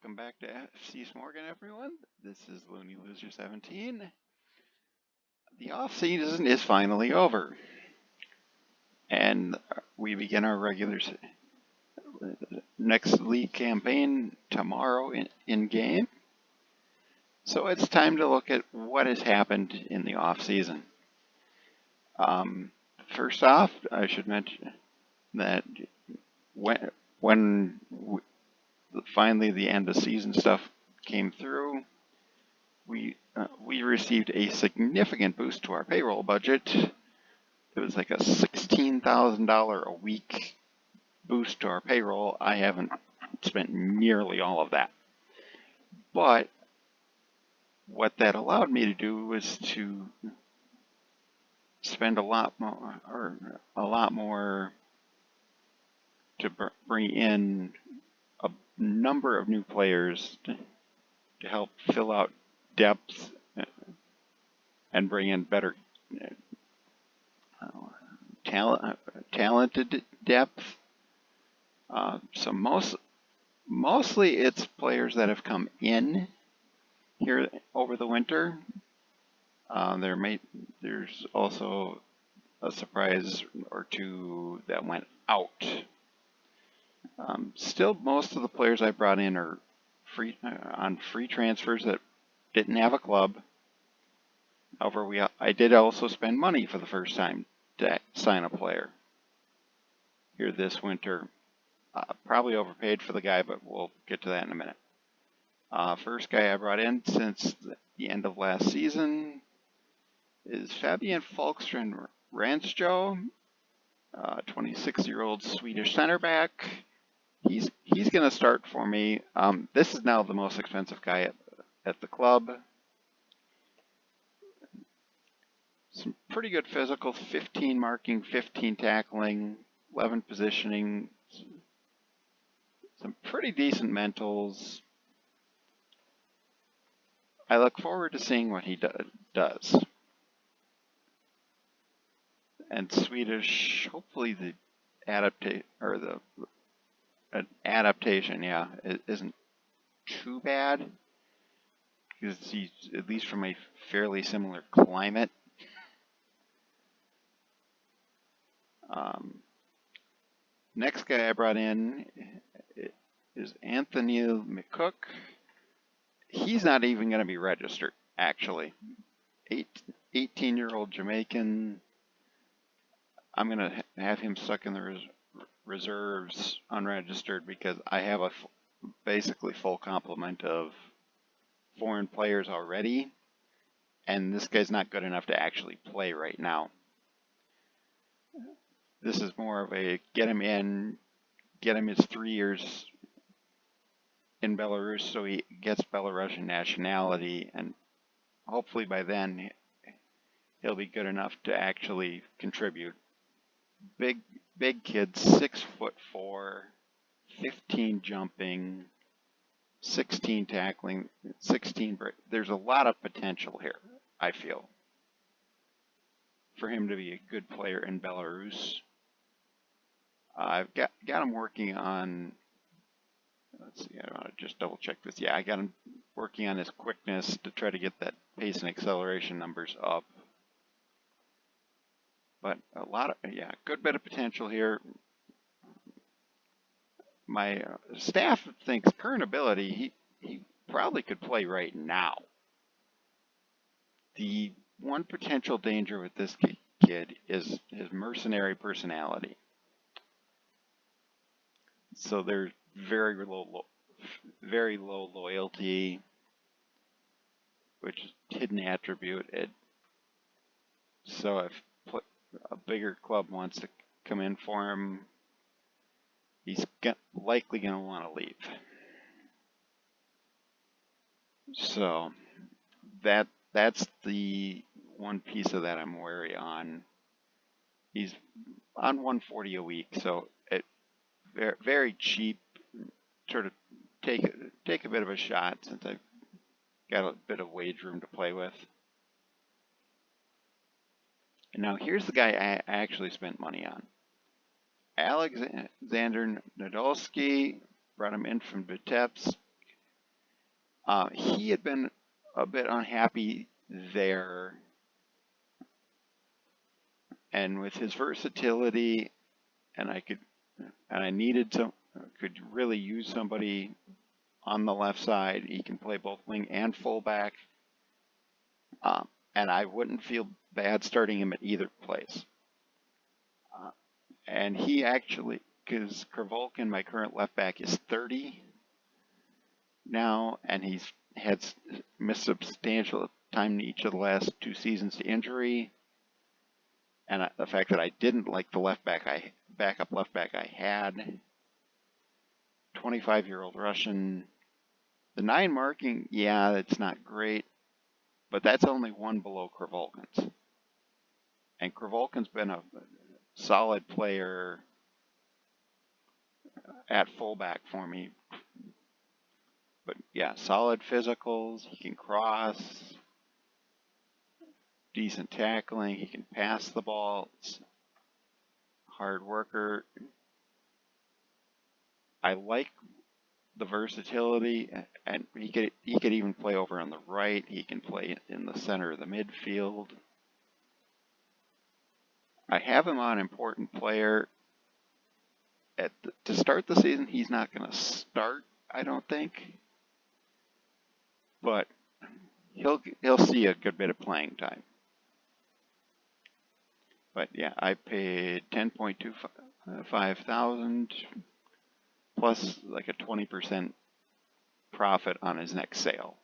Welcome back to FC Smorgon, everyone. This is Looney Loser 17. The off-season is finally over, and we begin our next league campaign tomorrow in game. So it's time to look at what has happened in the off-season. First off, I should mention that when finally the end of season stuff came through, we received a significant boost to our payroll budget. It was like a $16,000 a week boost to our payroll. I haven't spent nearly all of that, but what that allowed me to do was to spend a lot more to bring in a number of new players to help fill out depth and bring in better talented depth. So mostly it's players that have come in here over the winter. There's also a surprise or two that went out. Still, most of the players I brought in are on free transfers that didn't have a club. However, I did also spend money for the first time to sign a player here this winter. Probably overpaid for the guy, but we'll get to that in a minute. First guy I brought in since the end of last season is Fabian Falkster and Ransjo, 26-year-old Swedish center back. He's going to start for me. This is now the most expensive guy at the club. Some pretty good physical, 15 marking, 15 tackling, 11 positioning, some pretty decent mentals. I look forward to seeing what he does. And Swedish, hopefully the adaptation, yeah, it isn't too bad because he's at least from a fairly similar climate. Next guy I brought in is Anthony McCook. He's not even going to be registered, actually. 18-year-old Jamaican. I'm going to have him stuck in the reserves unregistered because I have a basically full complement of foreign players already, and this guy's not good enough to actually play right now. This is more of a get him his 3 years in Belarus so he gets Belarusian nationality, and hopefully by then he'll be good enough to actually contribute. Big kid, 6'4", 15 jumping, 16 tackling, 16 break. There's a lot of potential here, I feel, for him to be a good player in Belarus. I've got him working on, let's see, I want to just double check this. Yeah, I got him working on his quickness to try to get that pace and acceleration numbers up. But good bit of potential here. My staff thinks current ability, he probably could play right now. The one potential danger with this kid is his mercenary personality. So there's very low loyalty, which is a hidden attribute. So if a bigger club wants to come in for him, he's likely going to want to leave. So that's the one piece of that I'm wary on. He's on $140 a week, so very cheap. Sort of take a bit of a shot since I've got a bit of wage room to play with. And now here's the guy I actually spent money on. Alexander Nadolski, brought him in from Vitebsk. He had been a bit unhappy there, and with his versatility, and I needed to could really use somebody on the left side. He can play both wing and fullback, and I wouldn't feel bad starting him at either place. And he actually, because Kravolkin, my current left back, is 30 now, and he's had missed substantial time in each of the last 2 seasons to injury. And the fact that I didn't like the backup left back I had, 25-year-old Russian. The 9 marking, yeah, it's not great, but that's only one below Kravolkin's. And Kravolkin's been a solid player at fullback for me. But yeah, solid physicals. He can cross, decent tackling. He can pass the ball. Hard worker. I like the versatility, and he could even play over on the right. He can play in the center of the midfield. I have him on important player. To start the season, he's not going to start, I don't think, but he'll see a good bit of playing time. But yeah, I paid 10.25 thousand plus like a 20% profit on his next sale.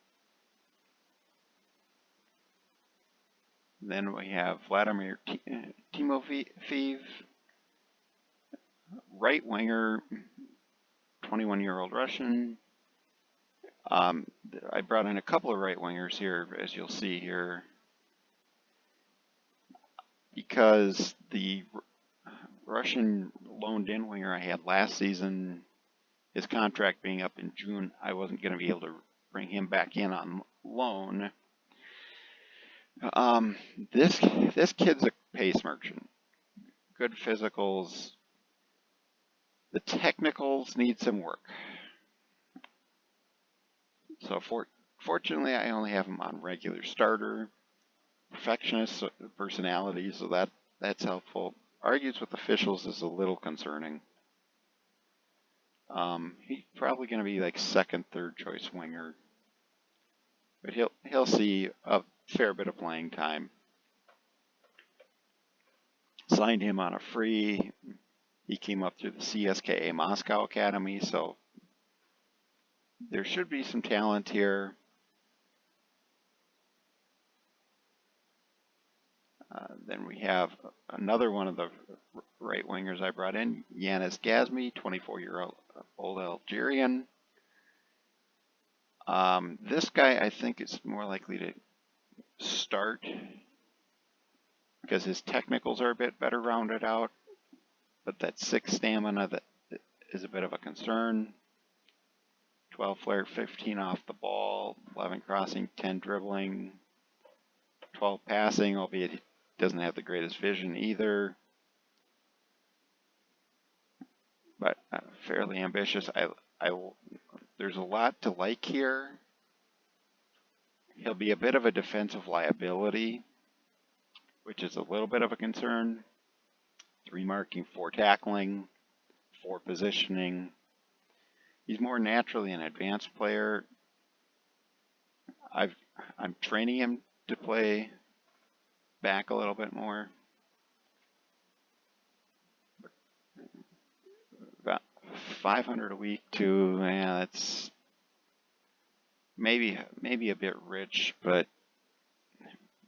Then we have Vladimir Timofeyev, right winger, 21-year-old Russian. I brought in a couple of right wingers here, as you'll see here, because the Russian loaned in winger I had last season, his contract being up in June, I wasn't going to be able to bring him back in on loan. This kid's a pace merchant. Good physicals. The technicals need some work. So fortunately, I only have him on regular starter. Perfectionist personality, so that's helpful. Argues with officials is a little concerning. He's probably going to be like second, third choice winger, but he'll see a fair bit of playing time. Signed him on a free. He came up through the CSKA Moscow Academy, so there should be some talent here. Then we have another one of the right wingers I brought in, Javik Gasmi, 24-year-old Algerian. This guy I think is more likely to start because his technicals are a bit better rounded out, but that 6 stamina that is a bit of a concern. 12 flair, 15 off the ball, 11 crossing, 10 dribbling, 12 passing, albeit he doesn't have the greatest vision either. But fairly ambitious. There's a lot to like here. He'll be a bit of a defensive liability, which is a little bit of a concern. 3 marking, 4 tackling, 4 positioning. He's more naturally an advanced player. I'm training him to play back a little bit more. About $500 a week too. Yeah, that's maybe a bit rich, but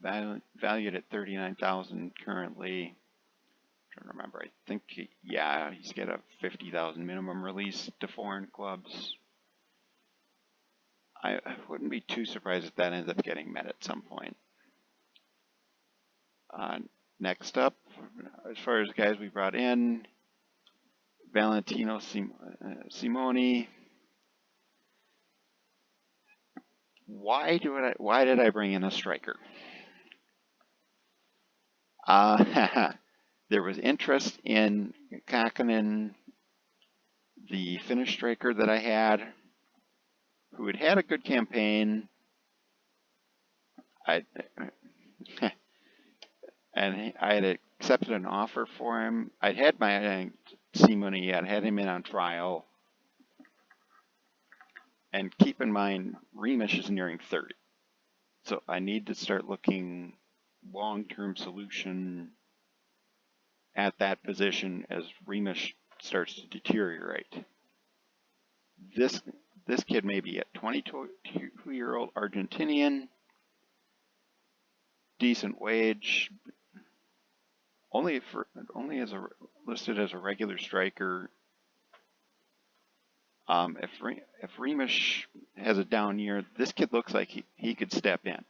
valued at $39,000 currently. I'm trying to remember. I think he's got a $50,000 minimum release to foreign clubs. I wouldn't be too surprised if that ends up getting met at some point. Next up, as far as guys we brought in, Valentino Simone. Why did I bring in a striker? There was interest in Cockenan, the Finnish striker that I had, who had had a good campaign. And I had accepted an offer for him. I'd had my Simone yet, had him in on trial. And keep in mind, Remus is nearing 30. So I need to start looking long-term solution at that position as Remus starts to deteriorate. This kid may be a 22-year-old Argentinian, decent wage, only listed as a regular striker. If Remus has a down year, this kid looks like he could step in.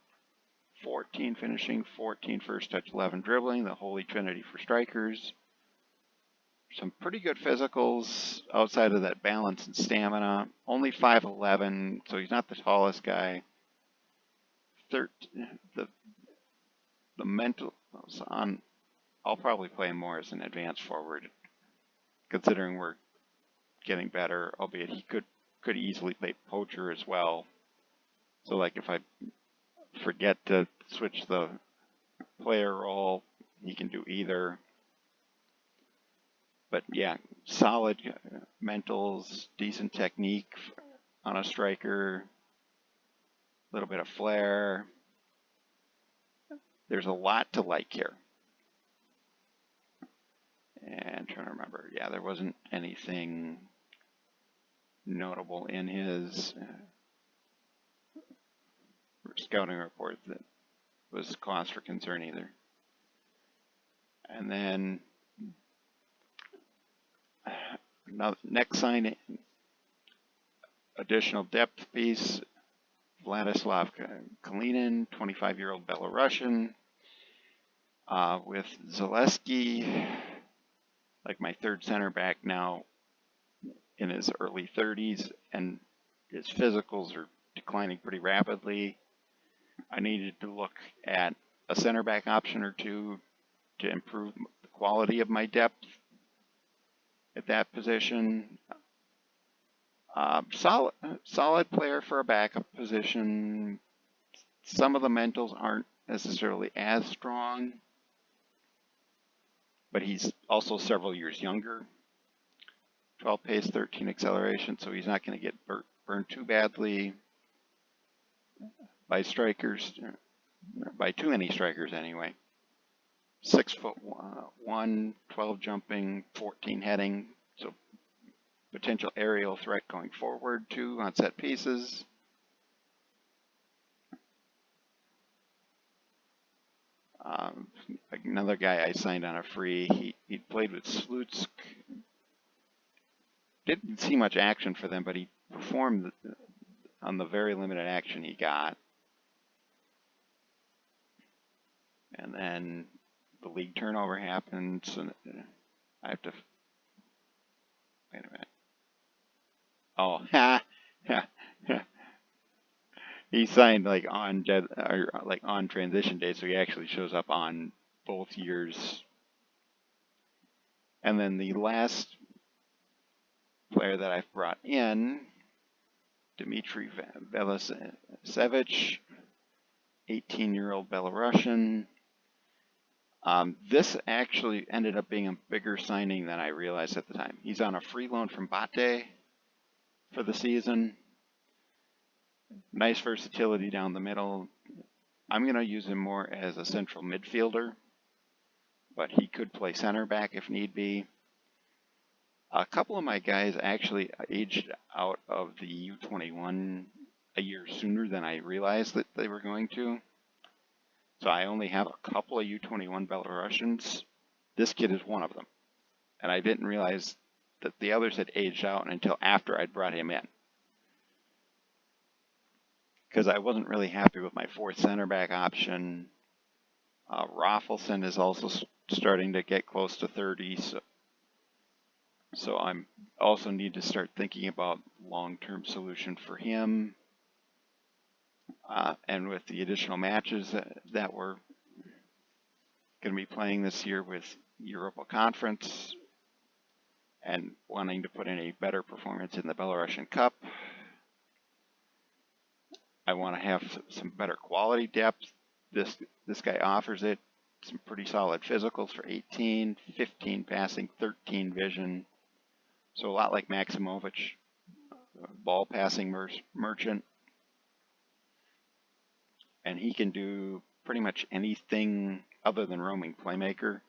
14 finishing, 14 first touch, 11 dribbling, the holy trinity for strikers. Some pretty good physicals outside of that balance and stamina. Only 5'11", so he's not the tallest guy. The mental on. I'll probably play him more as an advanced forward, considering we're getting better. Albeit he could easily play poacher as well. So like if I forget to switch the player role, he can do either. But yeah, solid mentals, decent technique on a striker, a little bit of flair. There's a lot to like here. And trying to remember, yeah, there wasn't anything notable in his scouting report that was cause for concern either. And then next sign, additional depth piece, Vladislav Kalinin, 25-year-old Belarusian, with Zaleski, like my third center back now in his early 30s, and his physicals are declining pretty rapidly. I needed to look at a center back option or two to improve the quality of my depth at that position. Solid player for a backup position. Some of the mentals aren't necessarily as strong, but he's also several years younger. 12 pace, 13 acceleration, so he's not going to get burned too badly by strikers, by too many strikers anyway. 6'1", 12 jumping, 14 heading, so potential aerial threat going forward too on set pieces. Another guy I signed on a free, he played with Slutsk. Didn't see much action for them, but he performed on the very limited action he got. And then the league turnover happens, and I have to wait a minute. Oh, he signed like on transition day, so he actually shows up on both years. And then the last player that I've brought in, Dimitri Bellis, 18-year-old Belarusian. This actually ended up being a bigger signing than I realized at the time. He's on a free loan from Bate for the season. Nice versatility down the middle. I'm going to use him more as a central midfielder, but he could play center back if need be. A couple of my guys actually aged out of the U21 a year sooner than I realized that they were going to. So I only have a couple of U21 Belarusians. This kid is one of them. And I didn't realize that the others had aged out until after I'd brought him in. Because I wasn't really happy with my fourth center back option. Raffleson is also starting to get close to 30, so I'm also need to start thinking about long-term solution for him. And with the additional matches that we're going to be playing this year with Europa Conference and wanting to put in a better performance in the Belarusian Cup, I want to have some better quality depth. This guy offers it. Some pretty solid physicals for 18, 15 passing, 13 vision. So a lot like Maximovich, ball passing merchant. And he can do pretty much anything other than roaming playmaker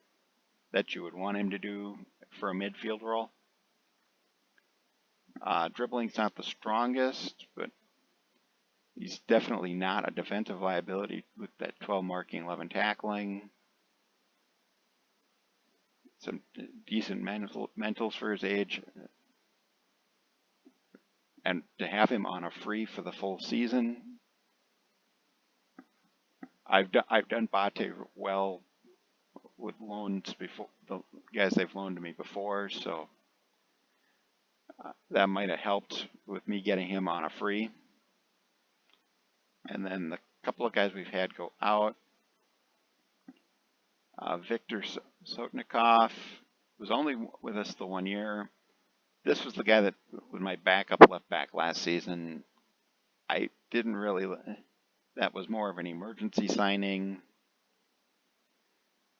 that you would want him to do for a midfield role. Dribbling's not the strongest, but he's definitely not a defensive liability with that 12 marking, 11 tackling. Some decent mentals for his age. And to have him on a free for the full season, I've done Bate well with loans before, the guys they've loaned to me before, so that might have helped with me getting him on a free. And then the couple of guys we've had go out, Victor Sotnikov was only with us the 1 year. This was the guy that was my backup left back last season. I didn't really, that was more of an emergency signing.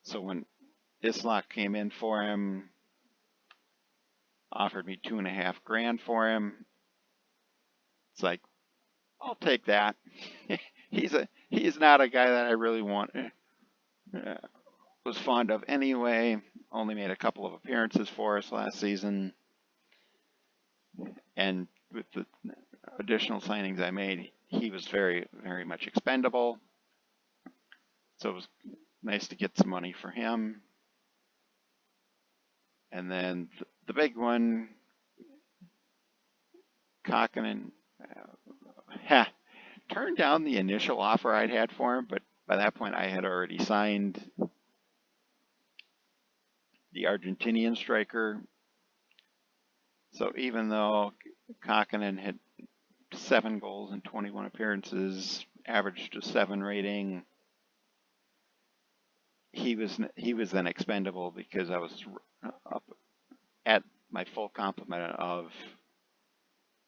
So when Islak came in for him, offered me $2.5 grand for him, it's like, I'll take that. He's not a guy that I really was fond of anyway. Only made a couple of appearances for us last season. And with the additional signings I made, he was very, very much expendable. So it was nice to get some money for him. And then the big one, Cockenan, turned down the initial offer I'd had for him, but by that point I had already signed the Argentinian striker. So even though Cockenan had 7 goals in 21 appearances, averaged a 7 rating, he was then expendable because I was up at my full complement of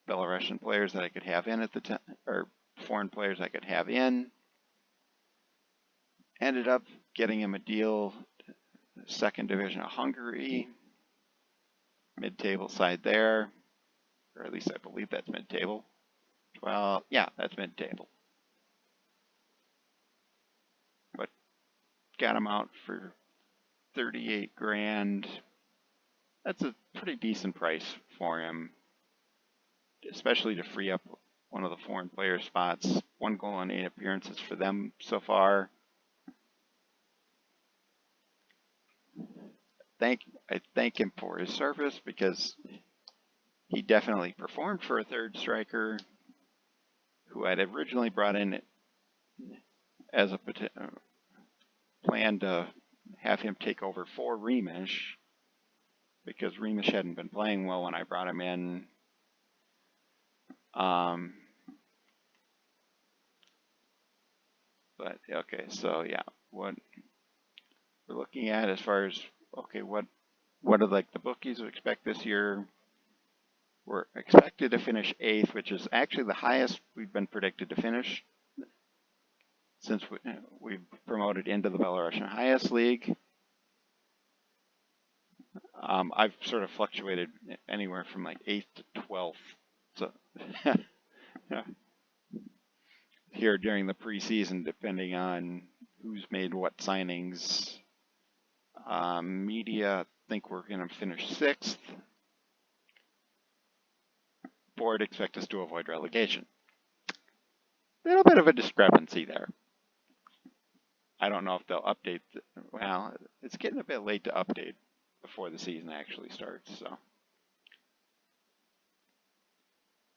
Belarusian players that I could have in at the time, or foreign players I could have in. Ended up getting him a deal, second division of Hungary, mid-table side there, or at least I believe that's mid-table. Well, yeah, that's mid-table. But got him out for 38 grand. That's a pretty decent price for him, especially to free up one of the foreign player spots. 1 goal in 8 appearances for them so far. I thank him for his service because he definitely performed for a third striker who I'd originally brought in as a plan to have him take over for Remish, because Remish hadn't been playing well when I brought him in. But okay, so yeah, what we're looking at as far as, okay, what are like the bookies we expect this year? We're expected to finish 8th, which is actually the highest we've been predicted to finish since we've promoted into the Belarusian highest league. I've sort of fluctuated anywhere from like 8th to 12th. So here during the preseason, depending on who's made what signings. Media think we're going to finish 6th. Board expect us to avoid relegation. A little bit of a discrepancy there. I don't know if they'll update. Well, it's getting a bit late to update before the season actually starts. So,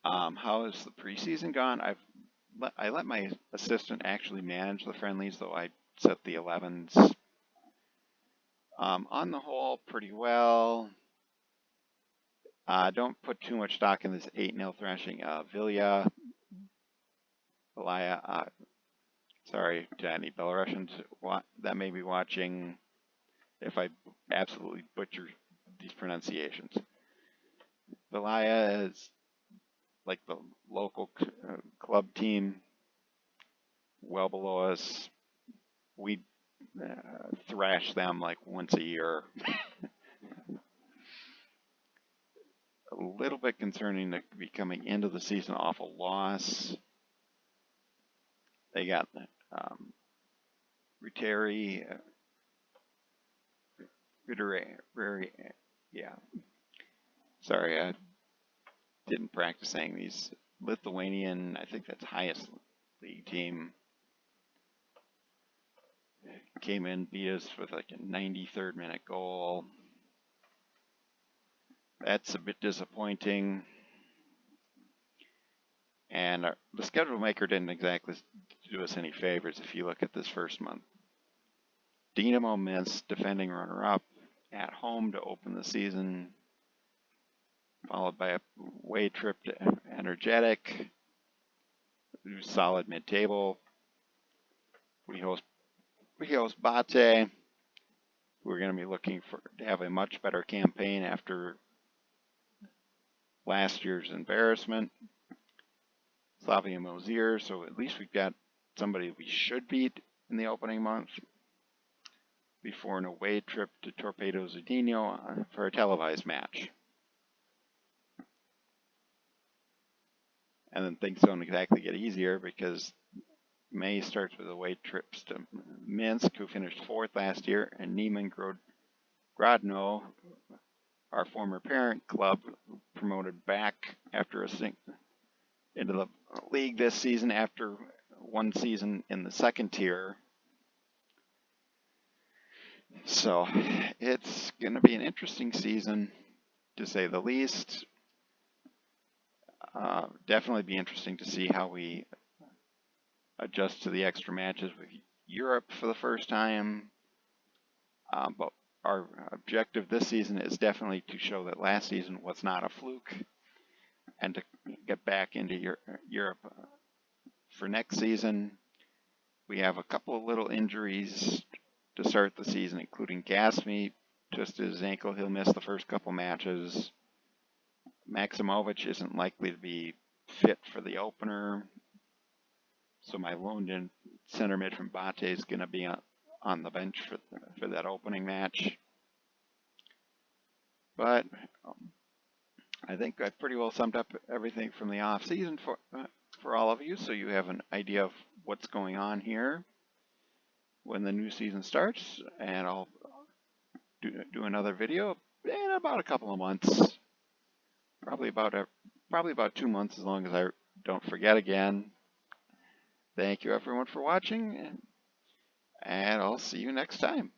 how has the preseason gone? I let my assistant actually manage the friendlies, though I set the 11s. On the whole, pretty well. Don't put too much stock in this 8-0 thrashing. Vilya, sorry to any Belarusians that may be watching if I absolutely butcher these pronunciations. Vilya is like the local club team. well below us. We thrash them like once a year. A little bit concerning to be coming into the season off a loss. They got Ruteri, yeah. Sorry, I didn't practice saying these. Lithuanian, I think that's highest league team. Came in, beat us with like a 93rd minute goal. That's a bit disappointing. And the schedule maker didn't exactly do us any favors if you look at this first month. Dynamo Minsk, defending runner-up, at home to open the season, followed by a away trip to Energetic, solid mid-table. We host Bate. We're going to be looking to have a much better campaign after last year's embarrassment. Slavia Mozir, so at least we've got somebody we should beat in the opening month before an away trip to Torpedo Zedinho for a televised match. And then things don't exactly get easier because May starts with away trips to Minsk, who finished 4th last year, and Niemann Grodno, our former parent club, promoted back after into the league this season after one season in the second tier. So it's going to be an interesting season, to say the least. Definitely be interesting to see how we adjust to the extra matches with Europe for the first time. But our objective this season is definitely to show that last season was not a fluke and to get back into Europe for next season. We have a couple of little injuries to start the season, including Gasmi twisted his ankle. He'll miss the first couple matches. Maximovic isn't likely to be fit for the opener. So my loaned-in center mid from Bate is going to be on the bench for that opening match. But I think I've pretty well summed up everything from the off-season for all of you, so you have an idea of what's going on here when the new season starts. And I'll do another video in about a couple of months, probably about 2 months, as long as I don't forget again. Thank you everyone for watching, and I'll see you next time.